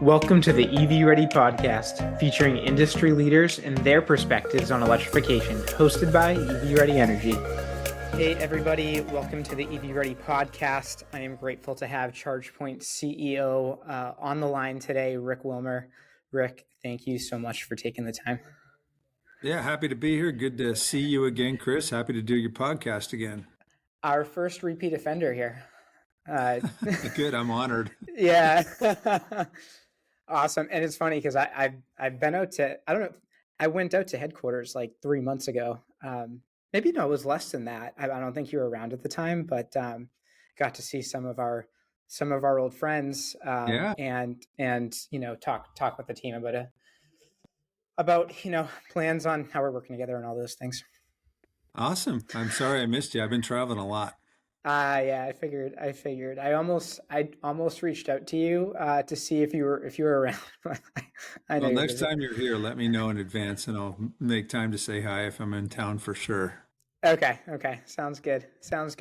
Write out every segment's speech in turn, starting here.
Welcome to the EVready Podcast, featuring industry leaders and their perspectives on electrification, hosted by EVready Energy. Hey everybody, welcome to the EVready Podcast. I am grateful to have ChargePoint CEO on the line today, Rick Wilmer. Rick, thank you so much for taking the time. Yeah, happy to be here. Good to see you again, Chris. Happy to do your podcast again. Our first repeat offender here. Good, I'm honored. Yeah. Awesome. And it's funny because I've been out to, I went out to headquarters like 3 months ago. Maybe no, it was less than that. I don't think you were around at the time, but got to see some of our old friends Yeah. and talk with the team about plans on how we're working together and all those things. Awesome. I'm sorry I missed you. I've been traveling a lot. Yeah, I figured. I almost reached out to you to see if you were around. I know Well, you're next busy. time you're here, let me know in advance and I'll make time to say hi if I'm in town for sure. Okay. Sounds good.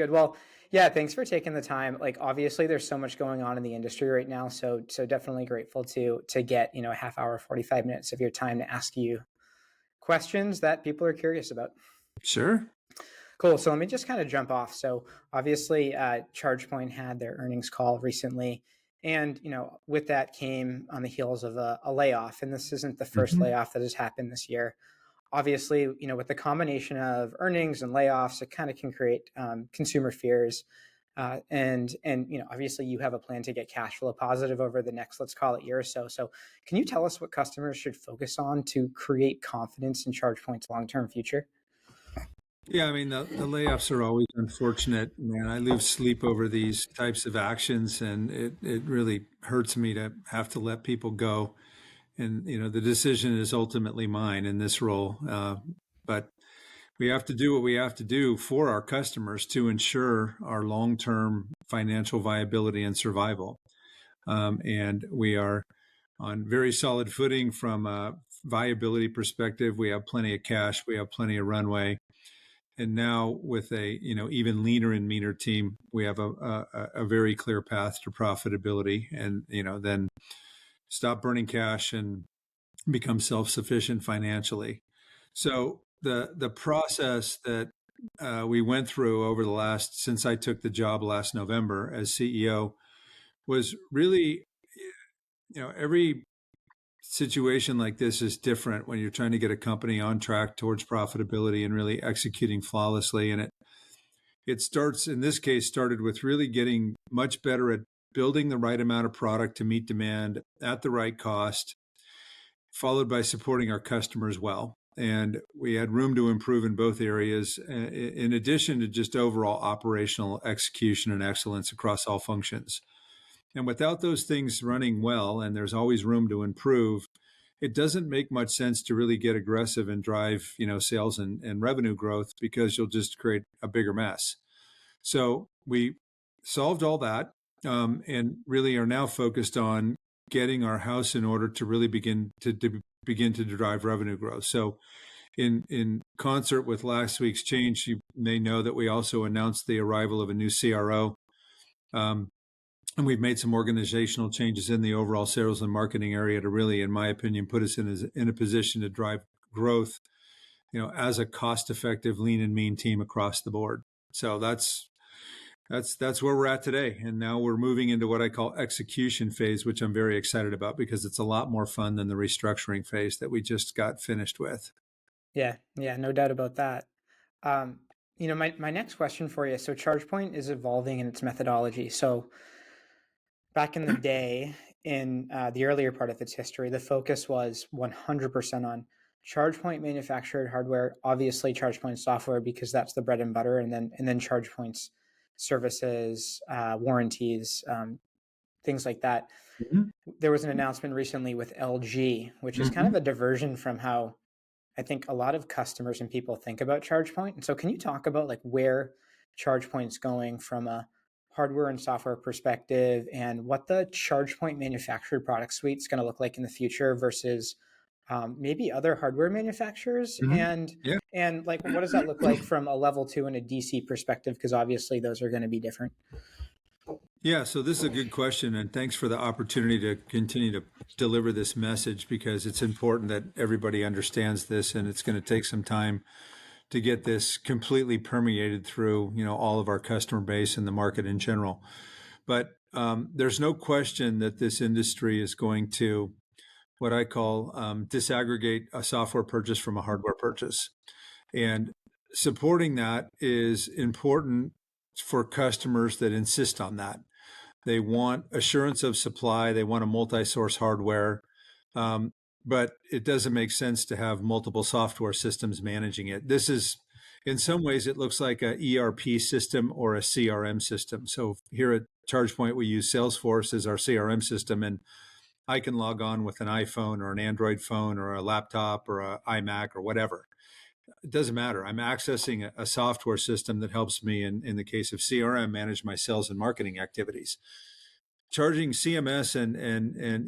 Well, yeah, thanks for taking the time. Like, obviously there's so much going on in the industry right now. So definitely grateful to get, a half hour, 45 minutes of your time to ask you questions that people are curious about. Sure. Cool. So let me just kind of jump off. So obviously ChargePoint had their earnings call recently. And, with that came on the heels of a layoff. And this isn't the first layoff that has happened this year. Obviously, with the combination of earnings and layoffs, it kind of can create consumer fears. And obviously you have a plan to get cash flow positive over the next, let's call it, year or so. So can you tell us what customers should focus on to create confidence in ChargePoint's long-term future? Yeah, I mean, the layoffs are always unfortunate, man. I lose sleep over these types of actions, and it really hurts me to have to let people go. And, the decision is ultimately mine in this role. But we have to do what we have to do for our customers to ensure our long-term financial viability and survival. And we are on very solid footing from a viability perspective. We have plenty of cash. We have plenty of runway. And now with a even leaner and meaner team, we have a very clear path to profitability, and then stop burning cash and become self-sufficient financially. So the process that we went through over since I took the job last November as CEO was really, every situation like this is different when you're trying to get a company on track towards profitability and really executing flawlessly. And it started with really getting much better at building the right amount of product to meet demand at the right cost, followed by supporting our customers well. And we had room to improve in both areas, in addition to just overall operational execution and excellence across all functions. And without those things running well, and there's always room to improve, it doesn't make much sense to really get aggressive and drive, sales and revenue growth, because you'll just create a bigger mess. So we solved all that, and really are now focused on getting our house in order to really begin to drive revenue growth. So in concert with last week's change, you may know that we also announced the arrival of a new CRO. And we've made some organizational changes in the overall sales and marketing area to really, in my opinion, put us in a position to drive growth, as a cost-effective, lean and mean team across the board. So that's where we're at today. And now we're moving into what I call execution phase, which I'm very excited about because it's a lot more fun than the restructuring phase that we just got finished with. Yeah, no doubt about that. My next question for you. So ChargePoint is evolving in its methodology. So back in the day, in the earlier part of its history, the focus was 100% on ChargePoint-manufactured hardware, obviously ChargePoint software, because that's the bread and butter, and then ChargePoint's services, warranties, things like that. There was an announcement recently with LG, which is kind of a diversion from how I think a lot of customers and people think about ChargePoint. And so can you talk about like where ChargePoint's going from a hardware and software perspective, and what the ChargePoint manufactured product suite is going to look like in the future versus maybe other hardware manufacturers? And like, what does that look like from a level 2 and a DC perspective? Because obviously those are going to be different. Yeah, so this is a good question, and thanks for the opportunity to continue to deliver this message, because it's important that everybody understands this, and it's going to take some time to get this completely permeated through, all of our customer base and the market in general. But there's no question that this industry is going to, what I call, disaggregate a software purchase from a hardware purchase. And supporting that is important for customers that insist on that. They want assurance of supply. They want a multi-source hardware. But it doesn't make sense to have multiple software systems managing it. This is, in some ways, it looks like a ERP system or a CRM system. So here at ChargePoint, we use Salesforce as our CRM system, and I can log on with an iPhone or an Android phone or a laptop or an iMac or whatever. It doesn't matter. I'm accessing a software system that helps me, in the case of CRM, manage my sales and marketing activities. Charging CMS and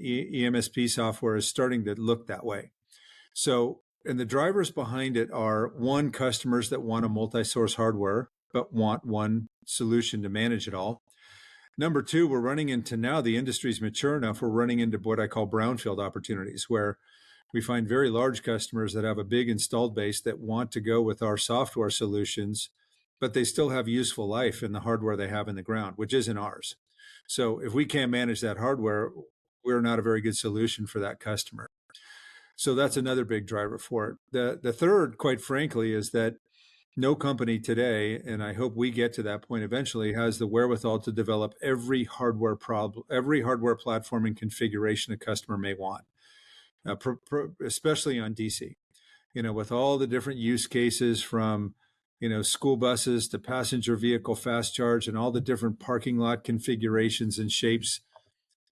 EMSP software is starting to look that way. So, and the drivers behind it are, one, customers that want a multi-source hardware, but want one solution to manage it all. Number two, we're running into, now the industry's mature enough, we're running into what I call brownfield opportunities, where we find very large customers that have a big installed base that want to go with our software solutions, but they still have useful life in the hardware they have in the ground, which isn't ours. So if we can't manage that hardware, we're not a very good solution for that customer. So that's another big driver for it. The third, quite frankly, is that no company today, and I hope we get to that point eventually, has the wherewithal to develop every hardware platform and configuration a customer may want, especially on DC. With all the different use cases, from school buses to passenger vehicle fast charge, and all the different parking lot configurations and shapes,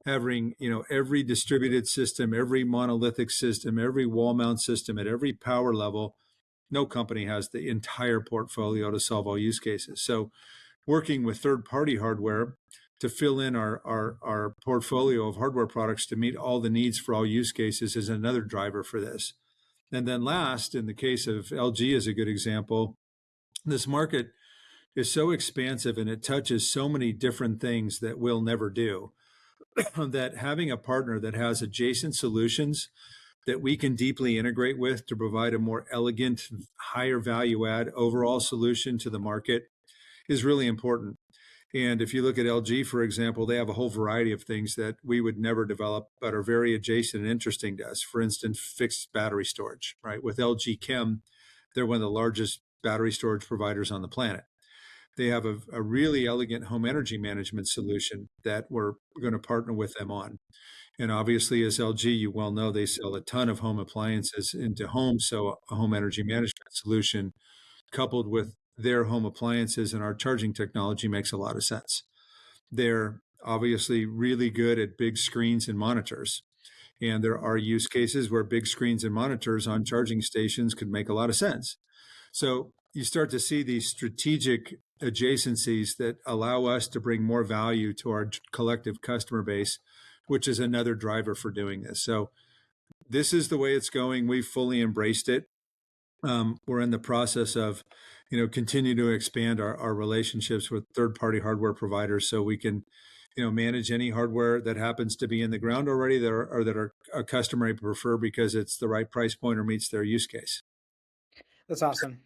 having every distributed system, every monolithic system, every wall mount system at every power level. No company has the entire portfolio to solve all use cases. So working with third-party hardware to fill in our portfolio of hardware products to meet all the needs for all use cases is another driver for this. And then last, in the case of LG is a good example, this market is so expansive and it touches so many different things that we'll never do, that having a partner that has adjacent solutions that we can deeply integrate with to provide a more elegant, higher value add overall solution to the market is really important. And if you look at LG, for example, they have a whole variety of things that we would never develop, but are very adjacent and interesting to us. For instance, fixed battery storage, right? With LG Chem, they're one of the largest battery storage providers on the planet. They have a really elegant home energy management solution that we're going to partner with them on. And obviously, as LG, you well know, they sell a ton of home appliances into homes. So a home energy management solution coupled with their home appliances and our charging technology makes a lot of sense. They're obviously really good at big screens and monitors. And there are use cases where big screens and monitors on charging stations could make a lot of sense. So you start to see these strategic adjacencies that allow us to bring more value to our collective customer base, which is another driver for doing this. So this is the way it's going. We've fully embraced it. We're in the process of, continue to expand our relationships with third-party hardware providers so we can, manage any hardware that happens to be in the ground already that a customer may prefer because it's the right price point or meets their use case. That's awesome.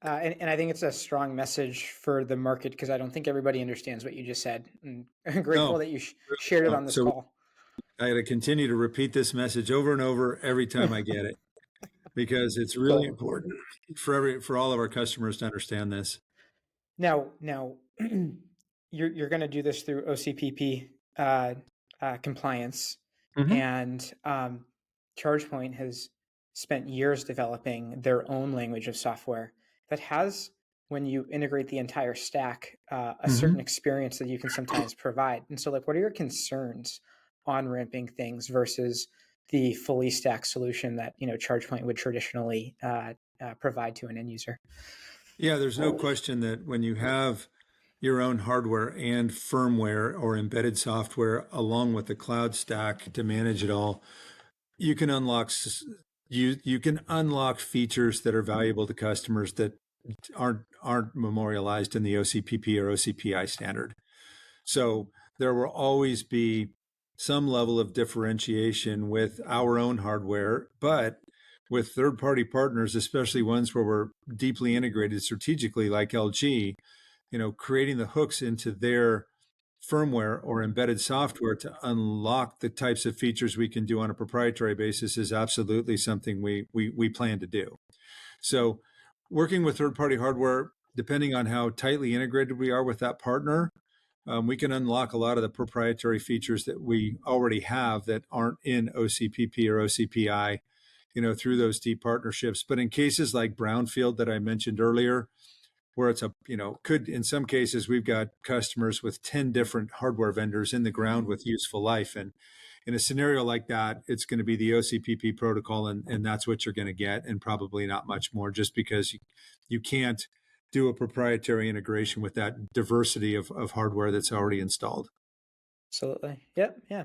And I think it's a strong message for the market, because I don't think everybody understands what you just said. And I'm grateful No, that you shared it on this so call. I got to continue to repeat this message over and over every time I get it, because it's really Cool. important for all of our customers to understand this. Now, you're going to do this through OCPP compliance, Mm-hmm. and ChargePoint has spent years developing their own language of software that has, when you integrate the entire stack, a certain Mm-hmm. experience that you can sometimes provide. And so, like, what are your concerns on ramping things versus the fully stacked solution that ChargePoint would traditionally provide to an end user? Yeah, there's no question that when you have your own hardware and firmware or embedded software along with the cloud stack to manage it all, you can unlock you can unlock features that are valuable to customers that aren't memorialized in the OCPP or OCPI standard. So there will always be some level of differentiation with our own hardware, but with third-party partners, especially ones where we're deeply integrated strategically, like LG, creating the hooks into their firmware or embedded software to unlock the types of features we can do on a proprietary basis is absolutely something we plan to do. So working with third-party hardware, depending on how tightly integrated we are with that partner, we can unlock a lot of the proprietary features that we already have that aren't in OCPP or OCPI, through those deep partnerships. But in cases like Brownfield that I mentioned earlier, where it's in some cases, we've got customers with 10 different hardware vendors in the ground with useful life. And in a scenario like that, it's going to be the OCPP protocol, and that's what you're going to get, and probably not much more, just because you can't do a proprietary integration with that diversity of hardware that's already installed. Absolutely. Yep. Yeah.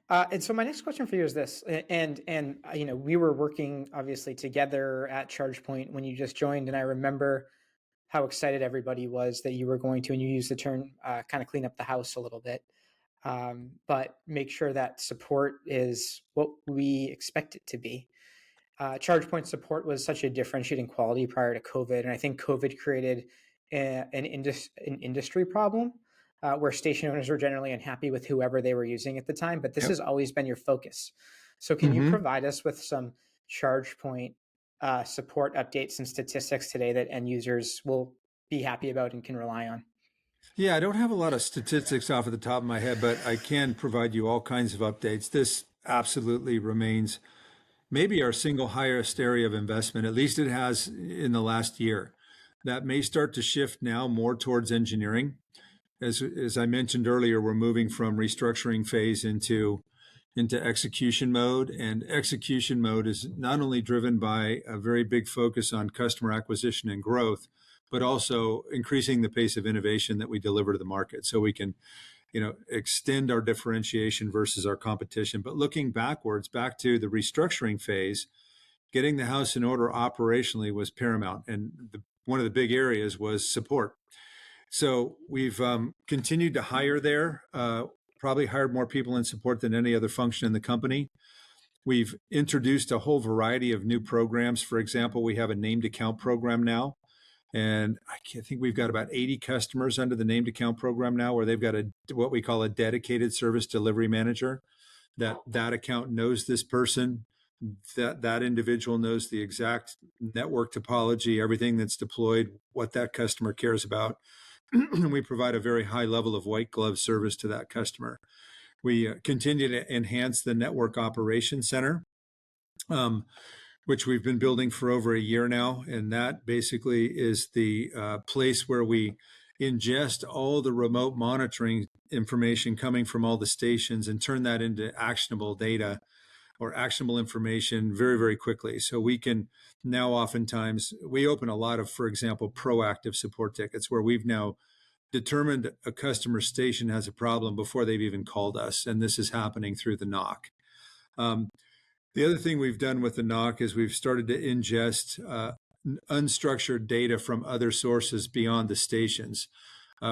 And so my next question for you is this, we were working obviously together at ChargePoint when you just joined, and I remember how excited everybody was that you were going to, and you used the term kind of clean up the house a little bit, but make sure that support is what we expect it to be. ChargePoint support was such a differentiating quality prior to COVID, and I think COVID created an industry problem where station owners were generally unhappy with whoever they were using at the time. But this has always been your focus. So, can you provide us with some ChargePoint support updates and statistics today that end users will be happy about and can rely on? Yeah, I don't have a lot of statistics off of the top of my head, but I can provide you all kinds of updates. This absolutely remains maybe our single highest area of investment. At least it has in the last year. That may start to shift now more towards engineering. As I mentioned earlier, we're moving from restructuring phase into execution mode, and execution mode is not only driven by a very big focus on customer acquisition and growth, but also increasing the pace of innovation that we deliver to the market, so we can extend our differentiation versus our competition. But looking backwards, back to the restructuring phase, getting the house in order operationally was paramount. And one of the big areas was support. So we've continued to hire there, probably hired more people in support than any other function in the company. We've introduced a whole variety of new programs. For example, we have a named account program now. And I think we've got about 80 customers under the named account program now, where they've got what we call a dedicated service delivery manager. That account knows this person, that individual knows the exact network topology, everything that's deployed, what that customer cares about. We provide a very high level of white glove service to that customer. We continue to enhance the network operations center, which we've been building for over a year now. And that basically is the place where we ingest all the remote monitoring information coming from all the stations and turn that into actionable data or actionable information very, very quickly. So we can now oftentimes, we open a lot of, for example, proactive support tickets where we've now determined a customer station has a problem before they've even called us. And this is happening through the NOC. The other thing we've done with the NOC is we've started to ingest unstructured data from other sources beyond the stations.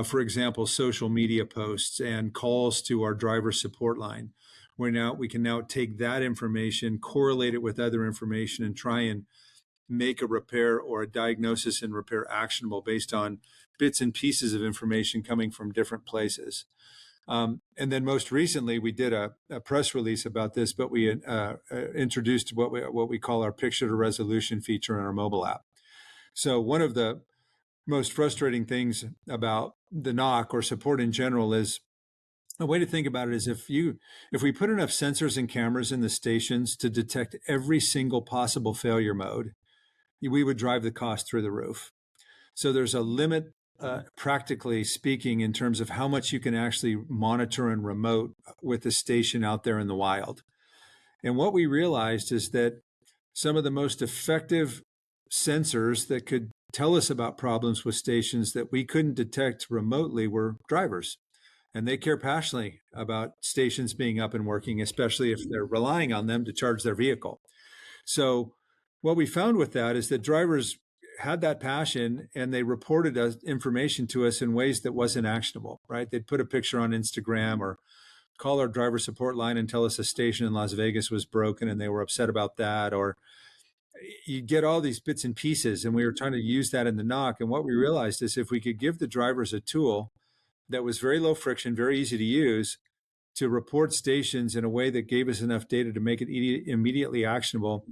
For example, social media posts and calls to our driver support line. We can now take that information, correlate it with other information, and try and make a repair or a diagnosis and repair actionable based on bits and pieces of information coming from different places. And then most recently, we did a press release about this, but we introduced what we call our picture to resolution feature in our mobile app. So one of the most frustrating things about the NOC or support in general is, a way to think about it is if we put enough sensors and cameras in the stations to detect every single possible failure mode, we would drive the cost through the roof. So there's a limit, practically speaking, in terms of how much you can actually monitor and remote with the station out there in the wild. And what we realized is that some of the most effective sensors that could tell us about problems with stations that we couldn't detect remotely were drivers. And they care passionately about stations being up and working, especially if they're relying on them to charge their vehicle. So what we found with that is that drivers had that passion, and they reported information to us in ways that wasn't actionable, right? They'd put a picture on Instagram or call our driver support line and tell us a station in Las Vegas was broken and they were upset about that. Or you get all these bits and pieces, and we were trying to use that in the knock. And what we realized is if we could give the drivers a tool that was very low friction, very easy to use, to report stations in a way that gave us enough data to make it immediately actionable,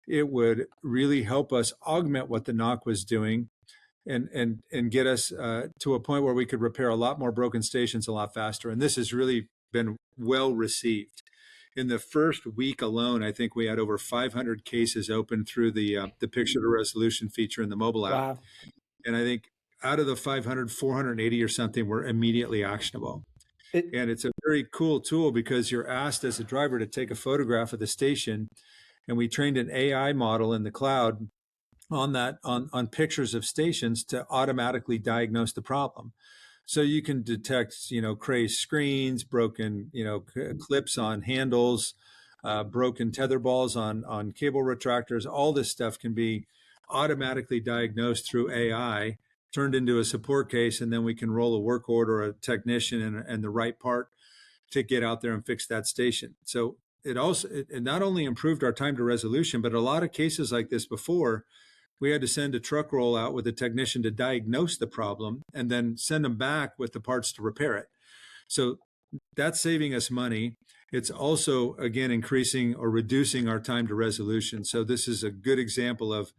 it would really help us augment what the knock was doing and get us to a point where we could repair a lot more broken stations a lot faster. And this has really been well received. In the first week alone, I think we had over 500 cases open through the picture to resolution feature in the mobile app. Wow. And I think out of the 500, 480 or something were immediately actionable. And it's a very cool tool because you're asked as a driver to take a photograph of the station, and we trained an AI model in the cloud on that on pictures of stations to automatically diagnose the problem. So you can detect, crazed screens, broken, clips on handles, broken tether balls on cable retractors. All this stuff can be automatically diagnosed through AI, turned into a support case, and then we can roll a work order, a technician, and the right part to get out there and fix that station. So it not only improved our time to resolution, but a lot of cases like this before, we had to send a truck roll out with a technician to diagnose the problem and then send them back with the parts to repair it. So that's saving us money. It's also, again, increasing or reducing our time to resolution. So this is a good example of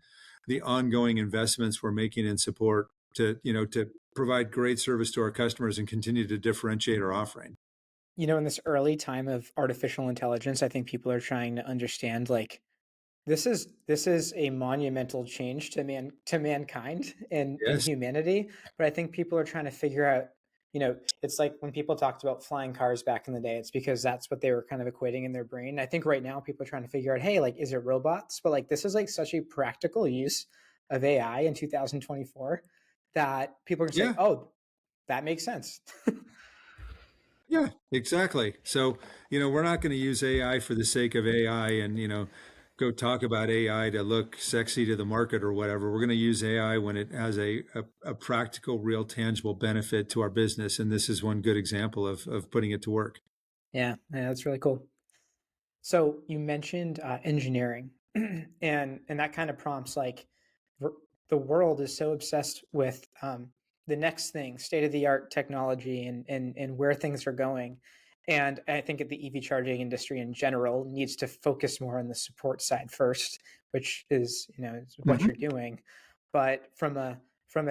the ongoing investments we're making in support to provide great service to our customers and continue to differentiate our offering. In this early time of artificial intelligence, I think people are trying to understand, like, this is a monumental change to mankind and Yes. humanity. But I think people are trying to figure out, it's like when people talked about flying cars back in the day, it's because that's what they were kind of equating in their brain. I think right now people are trying to figure out, hey, like, is it robots? But like, this is like such a practical use of AI in 2024 that people are gonna say, oh, that makes sense. Yeah, exactly. So, we're not going to use AI for the sake of AI and, go talk about AI to look sexy to the market or whatever. We're going to use AI when it has a practical, real, tangible benefit to our business. And this is one good example of putting it to work. Yeah, that's really cool. So you mentioned engineering, and that kind of prompts, like, the world is so obsessed with the next thing, state of the art technology, and where things are going. And I think the EV charging industry in general needs to focus more on the support side first, which is what you're doing. But from a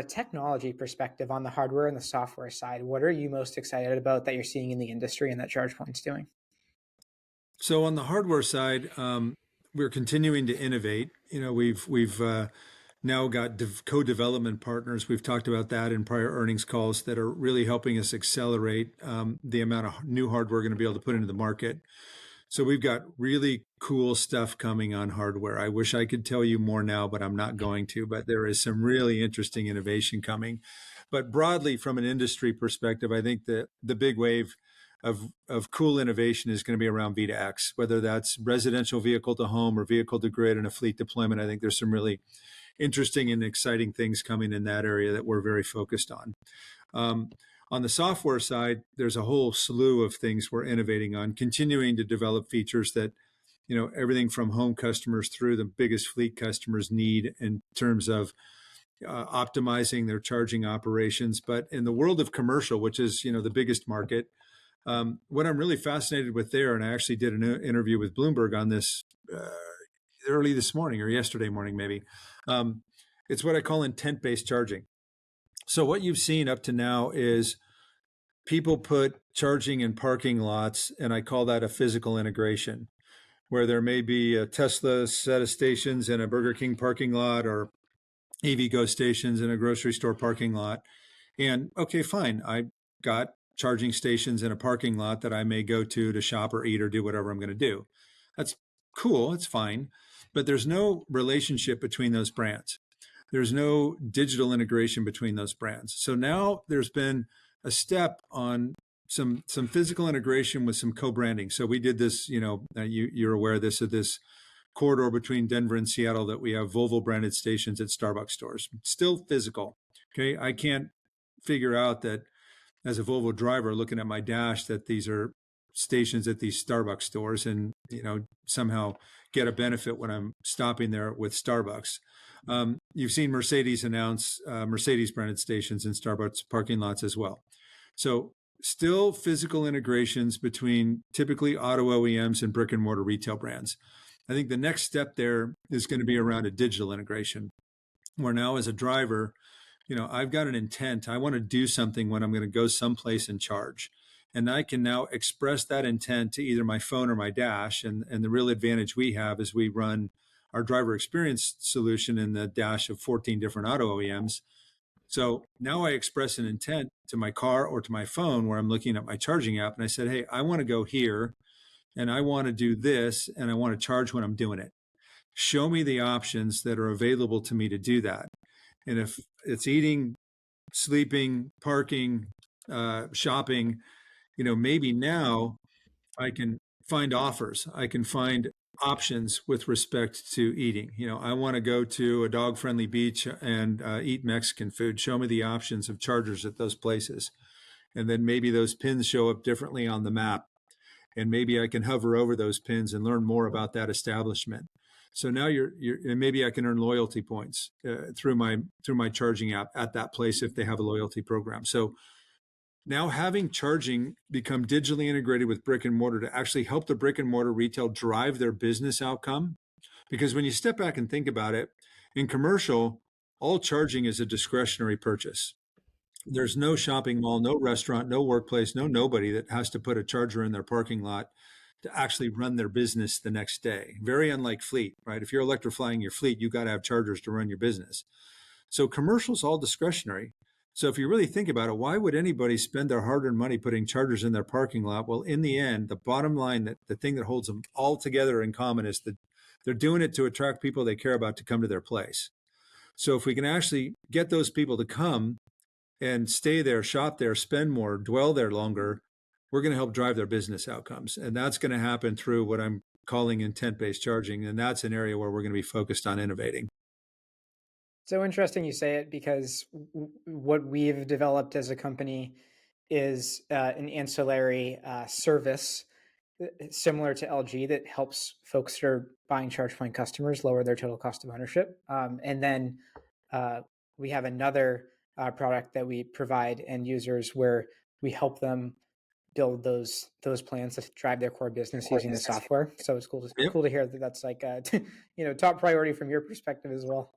technology perspective, on the hardware and the software side, what are you most excited about that you're seeing in the industry and that ChargePoint's doing? So on the hardware side, we're continuing to innovate. We've now got co-development partners. We've talked about that in prior earnings calls that are really helping us accelerate the amount of new hardware we're going to be able to put into the market. So we've got really cool stuff coming on hardware. I wish I could tell you more now, but I'm not going to. But there is some really interesting innovation coming. But broadly, from an industry perspective, I think the big wave of cool innovation is going to be around V2X, whether that's residential vehicle to home or vehicle to grid and a fleet deployment. I think there's some really interesting and exciting things coming in that area that we're very focused on. On the software side, there's a whole slew of things we're innovating on, continuing to develop features that, everything from home customers through the biggest fleet customers need in terms of optimizing their charging operations. But in the world of commercial, which is, the biggest market, what I'm really fascinated with there, and I actually did an interview with Bloomberg on this early this morning or yesterday morning, maybe. It's what I call intent-based charging. So what you've seen up to now is people put charging in parking lots, and I call that a physical integration, where there may be a Tesla set of stations in a Burger King parking lot or EVgo stations in a grocery store parking lot. And okay, fine, I got charging stations in a parking lot that I may go to shop or eat or do whatever I'm going to do. That's cool. It's fine. But there's no relationship between those brands. There's no digital integration between those brands. So now there's been a step on some physical integration with some co-branding. So we did this, you're aware of this corridor between Denver and Seattle that we have Volvo branded stations at Starbucks stores. Still physical. Okay. I can't figure out that as a Volvo driver looking at my dash that these are stations at these Starbucks stores and, somehow get a benefit when I'm stopping there with Starbucks. You've seen Mercedes announce Mercedes branded stations in Starbucks parking lots as well. So still physical integrations between typically auto OEMs and brick and mortar retail brands. I think the next step there is going to be around a digital integration, where now as a driver, I've got an intent. I want to do something when I'm going to go someplace and charge. And I can now express that intent to either my phone or my dash. And the real advantage we have is we run our driver experience solution in the dash of 14 different auto OEMs. So now I express an intent to my car or to my phone where I'm looking at my charging app. And I said, hey, I want to go here and I want to do this and I want to charge when I'm doing it. Show me the options that are available to me to do that. And if it's eating, sleeping, parking, shopping, maybe now I can find offers. I can find options with respect to eating. I want to go to a dog-friendly beach and eat Mexican food. Show me the options of chargers at those places. And then maybe those pins show up differently on the map. And maybe I can hover over those pins and learn more about that establishment. So now and maybe I can earn loyalty points through my charging app at that place if they have a loyalty program. So now having charging become digitally integrated with brick and mortar to actually help the brick and mortar retail drive their business outcome. Because when you step back and think about it, in commercial, all charging is a discretionary purchase. There's no shopping mall, no restaurant, no workplace, nobody that has to put a charger in their parking lot to actually run their business the next day. Very unlike fleet, right? If you're electrifying your fleet, you got to have chargers to run your business. So commercial's all discretionary. So if you really think about it, why would anybody spend their hard-earned money putting chargers in their parking lot? Well, in the end, the bottom line, that the thing that holds them all together in common is that they're doing it to attract people they care about to come to their place. So if we can actually get those people to come and stay there, shop there, spend more, dwell there longer, we're going to help drive their business outcomes. And that's going to happen through what I'm calling intent-based charging. And that's an area where we're going to be focused on innovating. So interesting you say it, because what we've developed as a company is an ancillary service similar to LG that helps folks that are buying ChargePoint customers lower their total cost of ownership. And then we have another product that we provide end users where we help them build those plans to drive their core business using the software. So it's cool to hear that that's like a top priority from your perspective as well.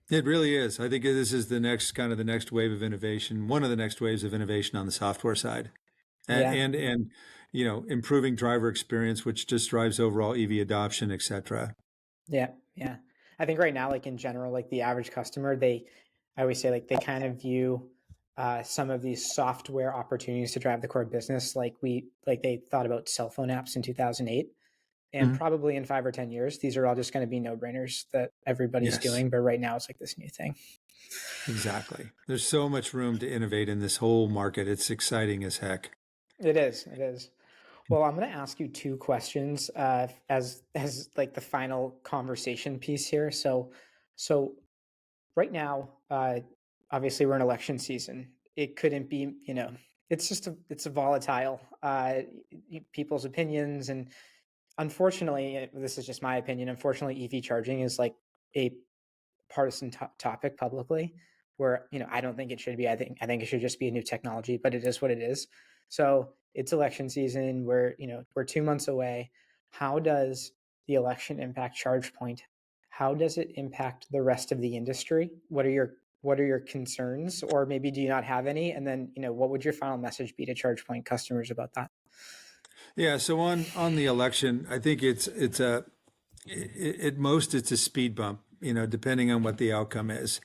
It really is. I think this is the next wave of innovation, one of the next waves of innovation on the software side. And improving driver experience, which just drives overall EV adoption, et cetera. Yeah. I think right now, like in general, like the average customer, I always say like they kind of view some of these software opportunities to drive the core business like they thought about cell phone apps in 2008. And probably in 5 or 10 years, these are all just going to be no-brainers that everybody's doing. But right now, it's like this new thing. Exactly. There's so much room to innovate in this whole market. It's exciting as heck. It is. Well, I'm going to ask you 2 questions as like the final conversation piece here. So right now, obviously we're in election season. It couldn't be, it's a volatile people's opinions. And unfortunately, this is just my opinion. Unfortunately, EV charging is like a partisan topic publicly, where I don't think it should be. I think it should just be a new technology, but it is what it is. So it's election season. We're 2 months away. How does the election impact ChargePoint? How does it impact the rest of the industry? What are your concerns, or maybe do you not have any? And then what would your final message be to ChargePoint customers about that? Yeah. So on the election, I think it's at most it's a speed bump, depending on what the outcome is.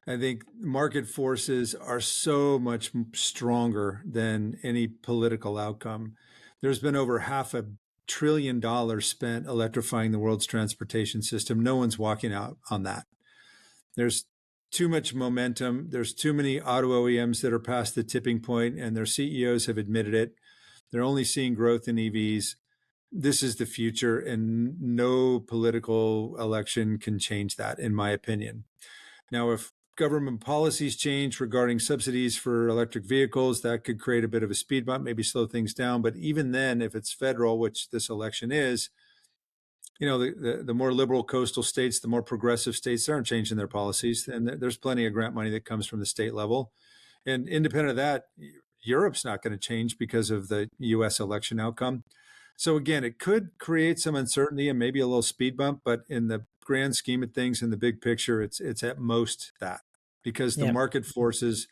I think market forces are so much stronger than any political outcome. There's been over $500 billion spent electrifying the world's transportation system. No one's walking out on that. There's too much momentum. There's too many auto OEMs that are past the tipping point, and their CEOs have admitted it. They're only seeing growth in EVs. this is the future, and no political election can change that, in my opinion. Now, if government policies change regarding subsidies for electric vehicles, that could create a bit of a speed bump, maybe slow things down. But even then, if it's federal, which this election is, the more liberal coastal states, the more progressive states aren't changing their policies. And there's plenty of grant money that comes from the state level. And independent of that, Europe's not going to change because of the US election outcome. So again, it could create some uncertainty and maybe a little speed bump, but in the grand scheme of things, in the big picture, it's at most that, because the market forces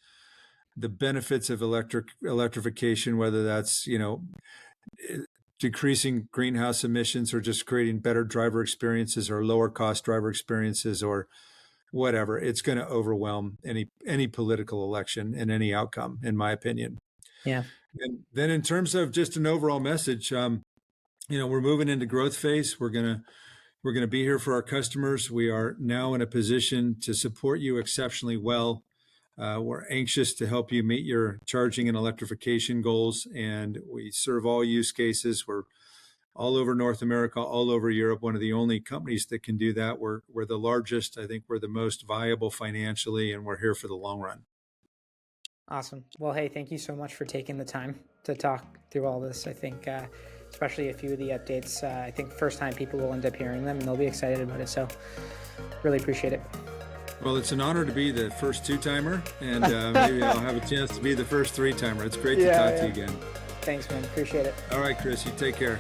the benefits of electrification, whether that's, decreasing greenhouse emissions or just creating better driver experiences or lower cost driver experiences or whatever, it's going to overwhelm any political election and any outcome, in my opinion. Yeah. And then in terms of just an overall message, we're moving into growth phase. We're going to be here for our customers. We are now in a position to support you exceptionally well. We're anxious to help you meet your charging and electrification goals, and we serve all use cases. We're all over North America, all over Europe, one of the only companies that can do that. We're the largest. I think we're the most viable financially, and we're here for the long run. Awesome. Well, hey, thank you so much for taking the time to talk through all this. I think especially a few of the updates, I think first time people will end up hearing them and they'll be excited about it. So really appreciate it. Well, it's an honor to be the first two-timer, and maybe I'll have a chance to be the first three-timer. It's great to talk to you again. Thanks, man. Appreciate it. All right, Chris, you take care.